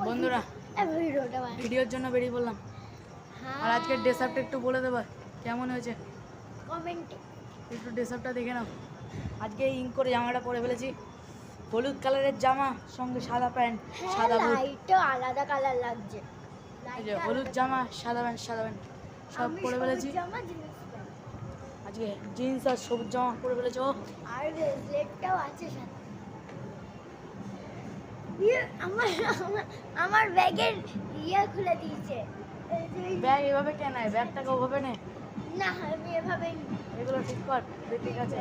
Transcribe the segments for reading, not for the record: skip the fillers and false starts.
বন্ধুরা ভিডিওর জন্য বেরিয়ে পড়লাম। আর আজকের ড্রেস আপটা একটু বলে দেবা কেমন হয়েছে কমেন্টে। একটু ড্রেস আপটা দেখে নাও। আজকে ইঙ্ক করে জামাটা পরে ফেলেছি, হলুদ কালারের জামা সঙ্গে সাদা প্যান্ট সাদা বুট। লাইটটা আলাদা কালার লাগছে। এই যে হলুদ জামা সাদা প্যান্ট সব পরে ফেলেছি। আজকে জিন্স আর সবুজ জামা পরে ফেলেছি। ও আর ব্রেসলেটটাও আছে সাথে। আমার ব্যাগের খুলে দিয়েছে। ব্যাগ এভাবে কেন হয়? ব্যাগটাকে ওভাবে নে না, আমি এভাবে এগুলো ঠিক কর। ঠিক আছে,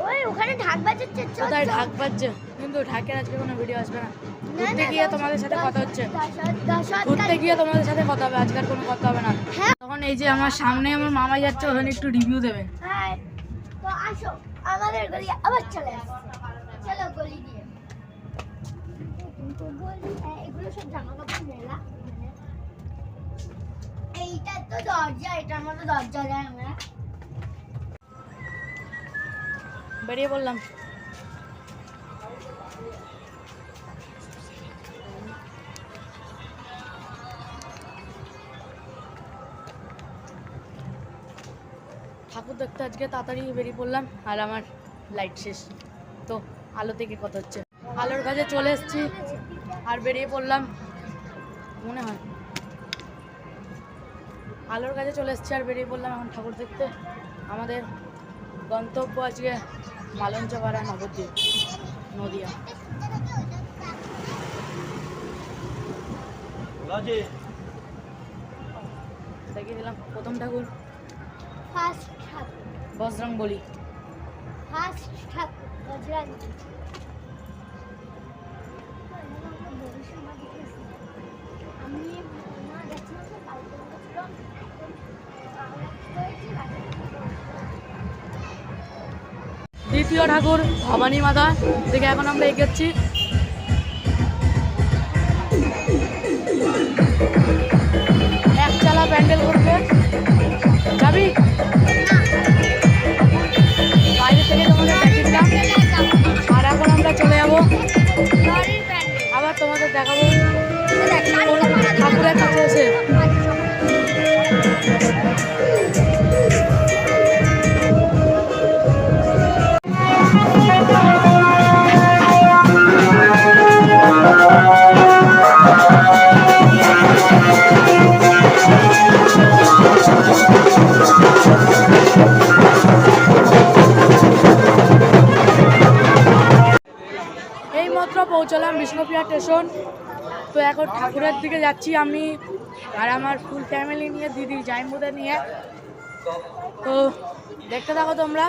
ওই ওখানে ঢাক বাজাচ্ছে। কোথায় ঢাক বাজছে? কিন্তু ঢাকের আজকে কোনো ভিডিও আসবে না। ঘুরতে গিয়ে তোমাদের সাথে কথা হচ্ছে, ঘুরতে গিয়ে তোমাদের সাথে কথা হবে, আজকাল কোনো কথা হবে না। তখন এই যে আমার সামনে আমার মামা যাচ্ছে, ওখানে একটু রিভিউ দেবে। হ্যাঁ, তো আসো আমাদের গলি আবার চলে আসো। চলো গলি দিয়ে। এগুলো সব জামা কাপড় মেলা। এইটা তো দরজা, এটার মতো দরজা দেয় আমরা। বেরিয়ে পড়লাম। ঠাকুর দেখতে আজকে তাড়াতাড়ি বেরিয়ে পড়লাম, আর আমার লাইট শেষ, তো আলো থেকে কথা হচ্ছে। আলোর কাছে চলে এসেছি আর বেরিয়ে পড়লাম, মনে হয় আলোর কাছে চলে এসেছি আর বেরিয়ে পড়লাম এখন ঠাকুর দেখতে। আমাদের গন্তব্য আজকে মালঞ্চপাড়া নবদ্বীপ, নদিয়া। দেখিয়ে দিলাম প্রথম ঠাকুর বজরং বলি। দ্বিতীয় ঠাকুর ভবানী মাতা থেকে এখন আমরা এগোচ্ছি। এক চালা প্যান্ডেল করবে, যাবি? বাইরে থেকে তোমাদের দেখিয়ে দিলাম, আর এখন আমরা চলে যাবো, আবার তোমাদের দেখাবো ঠাকুরের কাছে এসে। পৌঁছলাম বিষ্ণুপ্রিয়া স্টেশন। তো এখন ঠাকুরের দিকে যাচ্ছি আমি আর আমার ফুল ফ্যামিলি নিয়ে, দিদি জাইমুদের নিয়ে। তো দেখতে থাকো তোমরা।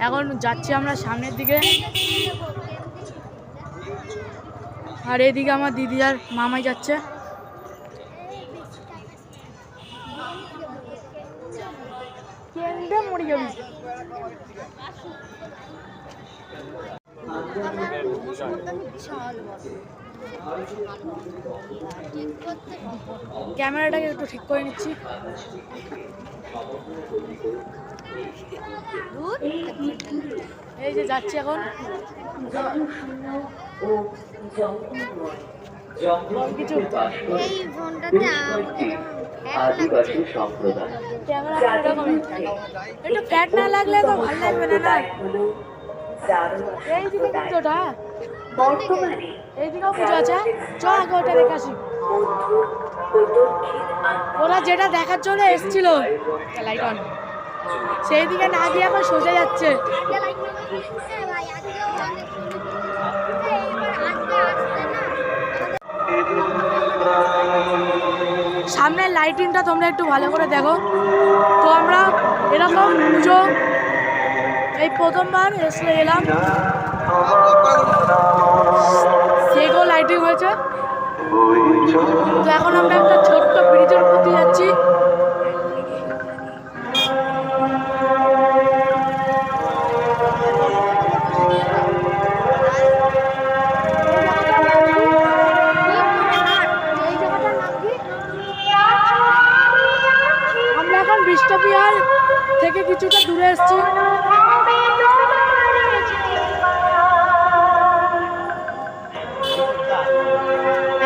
এখন যাচ্ছি আমরা সামনের দিকে, আর এদিকে আমার দিদি আর মামাই যাচ্ছে। মরে যাবি। ক্যামেরাটাকে একটু ঠিক করে নিচ্ছি। এই যে যাচ্ছি এখন। কিছু একটু ফ্যাট না লাগলে তো ভালো লাগবে না। এই দিকে কিন্তু ওটা, এইদিকেও পুজো আছে, চ আগে ওটা দেখে আসি। ওরা যেটা দেখার জন্য এসছিল লাইট অন, সেই দিকে না গিয়ে এখন সোজা যাচ্ছে। সামনের লাইটিংটা তোমরা একটু ভালো করে দেখো। তো আমরা এরকম পুজো এই প্রথমবার এলাম, সেগো লাইটিং হয়েছে। তো এখন আমরা একটা ছোট্ট ব্রিজের প্রতি যাচ্ছি। থেকে কিছুটা দূরে এসেছি।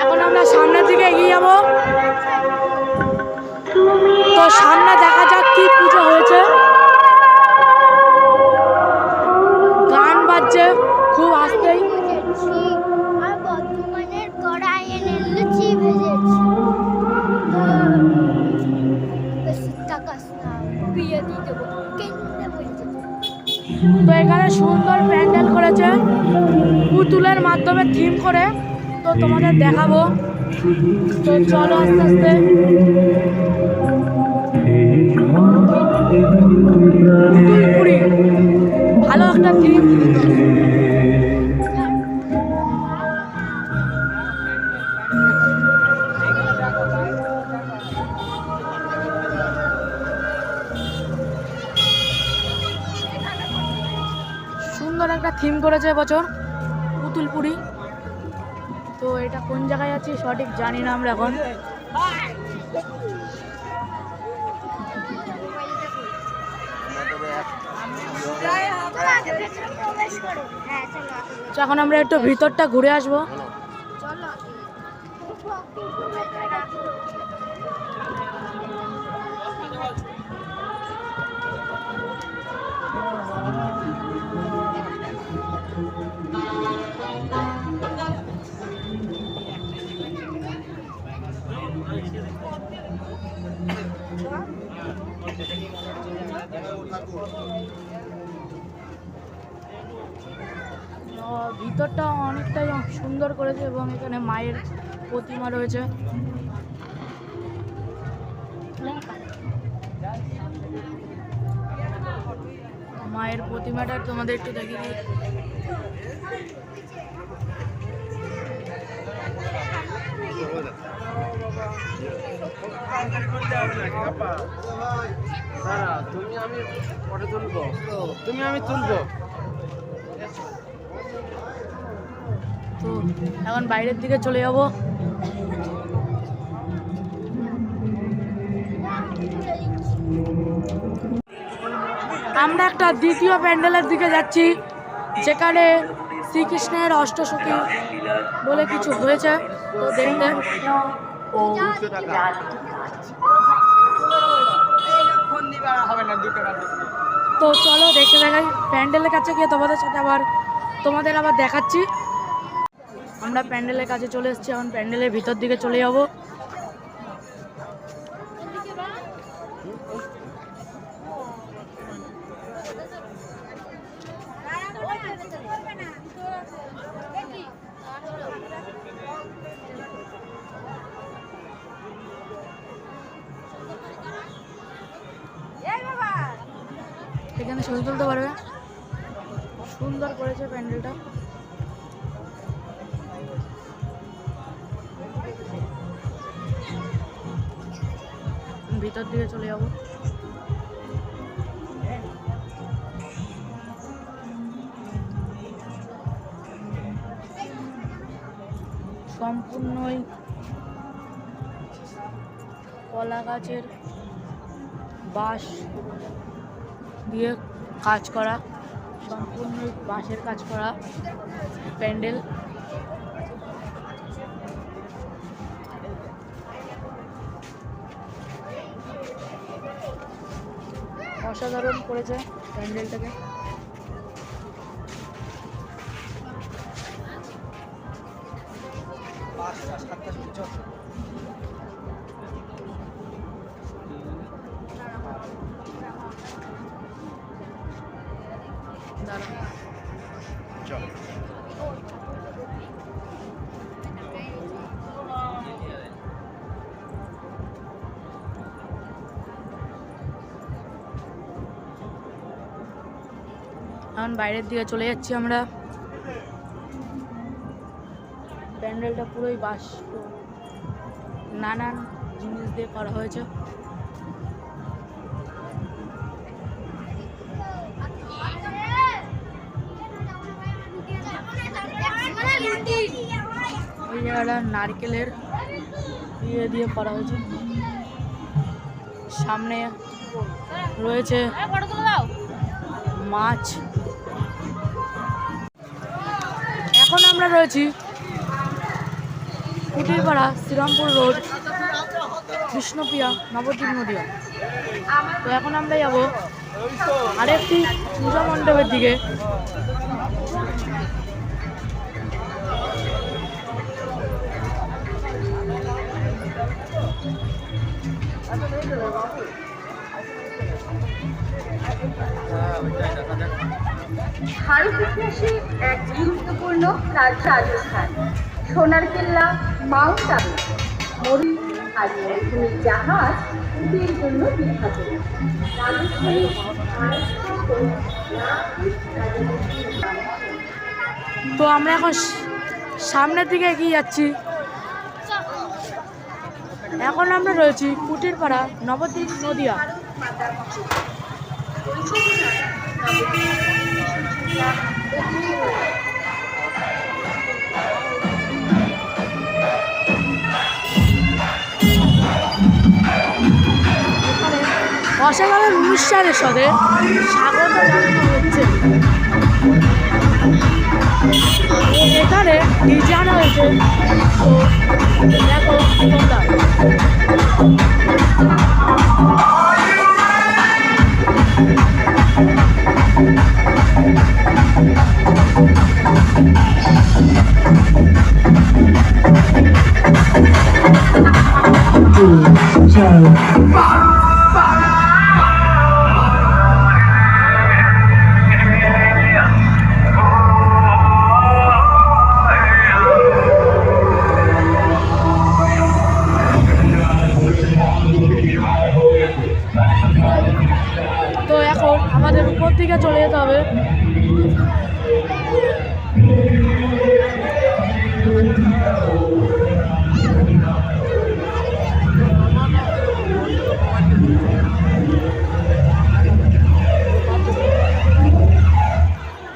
এখন আমরা সামনের দিকে এগিয়ে যাব। তো সামনে দেখা যাক কি পুজো হয়েছে। গান বাজছে খুব আস্তেই। আর বর্ধমানের কড়াই এনে লুচি ভেজেছি। বিয়ে দিয়ে দেবো, কেন্দ্রে বলেছে। তো এখানে সুন্দর প্যান্ডেল করেছে পুতুলের মাধ্যমে থিম করে। তো তোমাদের দেখাবো। তো চলো আস্তে আস্তে। পুতুলপুরি ভালো একটা থিম। সুন্দর একটা থিম করেছে এবছর পুতুলপুরি। তো এটা কোন জায়গায় আছি সঠিক জানি না আমরা এখন। তো এখন আমরা একটু ভিতরটা ঘুরে আসবো। ভিতরটা অনেকটাই সুন্দর করেছে এবং এখানে মায়ের প্রতিমা রয়েছে। মায়ের প্রতিমাটা তোমাদের একটু দেখিয়ে দিই। তুমি আমি পরে তুলবো, তুমি আমি তুলবো। তো এখন বাইরের দিকে চলে যাব। আমরা একটা দ্বিতীয় প্যান্ডেলের দিকে যাচ্ছি যেখানে শ্রীকৃষ্ণের অষ্টসখী বলে কিছু হয়েছে। তো দেখতে তো চলো দেখতে দেখাই। প্যান্ডেলের কাছে গিয়ে তোমাদের আবার দেখাচ্ছি। আমরা প্যান্ডেলের কাছে চলে এসেছি। এখন প্যান্ডেলের ভিতর দিকে চলে যাব। এখানে ছবি তুলতে পারবে। সুন্দর করেছে প্যান্ডেলটা। ভিতর দিকে চলে যাব। সম্পূর্ণই কলা গাছের বাঁশ দিয়ে কাজ করা, সম্পূর্ণ বাঁশের কাজ করা প্যান্ডেল। অসাধারণ করেছে প্যান্ডেলটাকে। এখন বাইরের দিকে চলে যাচ্ছি আমরা। প্যান্ডেলটা পুরোই বাঁশ, নানান জিনিস দিয়ে করা হয়েছে। ওই জায়গাটা নারকেলের ইয়ে দিয়ে করা হয়েছে। সামনে রয়েছে মাছ। এখন আমরা রয়েছি কুটিরপাড়া, শ্রীরামপুর রোড, বিষ্ণুপ্রিয়া, নবদ্বীপ, নদিয়া। তো এখন আমরা যাব আরেকটি পূজা মণ্ডপের দিকে। ভারত ইতিহাসে এক গুরুত্বপূর্ণ রাজস্থান, সোনার কেল্লা, মাউন্ট আবু, মরুই আর মরুভূমির জাহাজ উটের জন্য বিখ্যাত। রাজস্থানে তো আমরা এখন সামনের দিকে এগিয়ে যাচ্ছি। এখন আমরা রয়েছি কুটিরপাড়া, নবদ্বীপ, নদিয়া। অসাধারণ অনুষ্ঠানের সাথে স্বাগত জানানো হচ্ছে। এখানে ডিজে আনা হয়েছে। তো দেখো তোমরা। তো এখন আমাদের উপর দিকে চলে যেতে হবে।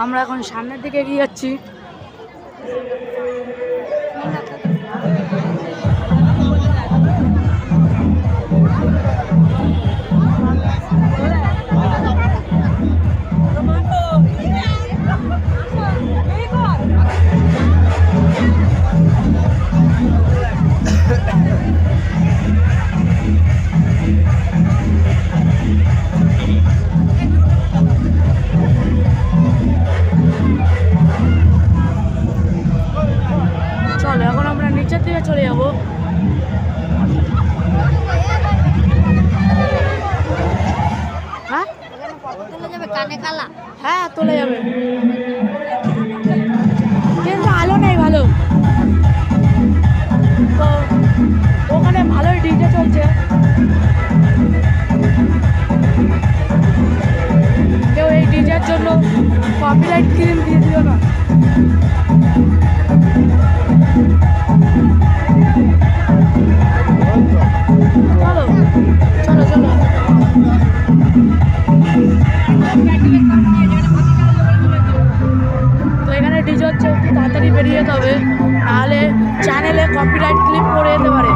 আমরা এখন সামনের দিকে এগিয়ে যাচ্ছি। চলো এখন আমরা নিচের দিকে চলে যাব। হ্যাঁ হ্যাঁ তোলা যাবে, কিন্তু আলো নেই ভালো। তো ওখানে ভালোই ডিজে চলছে। কেউ এই ডিজের জন্য কপিরাইট ক্লেম দিয়ে দিও না। চলো চলো চলো। তো এখানে ডিজে হচ্ছে, একটু তাড়াতাড়ি বেরিয়ে যেতে হবে, নাহলে চ্যানেলে কপিরাইট ক্লিপ করে যেতে পারে।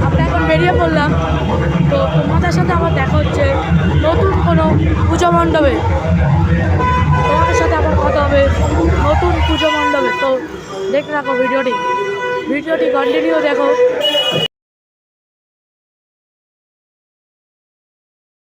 আমরা এখন বেরিয়ে পড়লাম। তো তোমাদের সাথে আমার দেখা হচ্ছে নতুন কোনো পুজো মণ্ডপে। তোমাদের সাথে আবার কথা হবে নতুন পুজো মণ্ডপে। তো দেখতে থাকো ভিডিওটি কন্টিনিউ দেখো।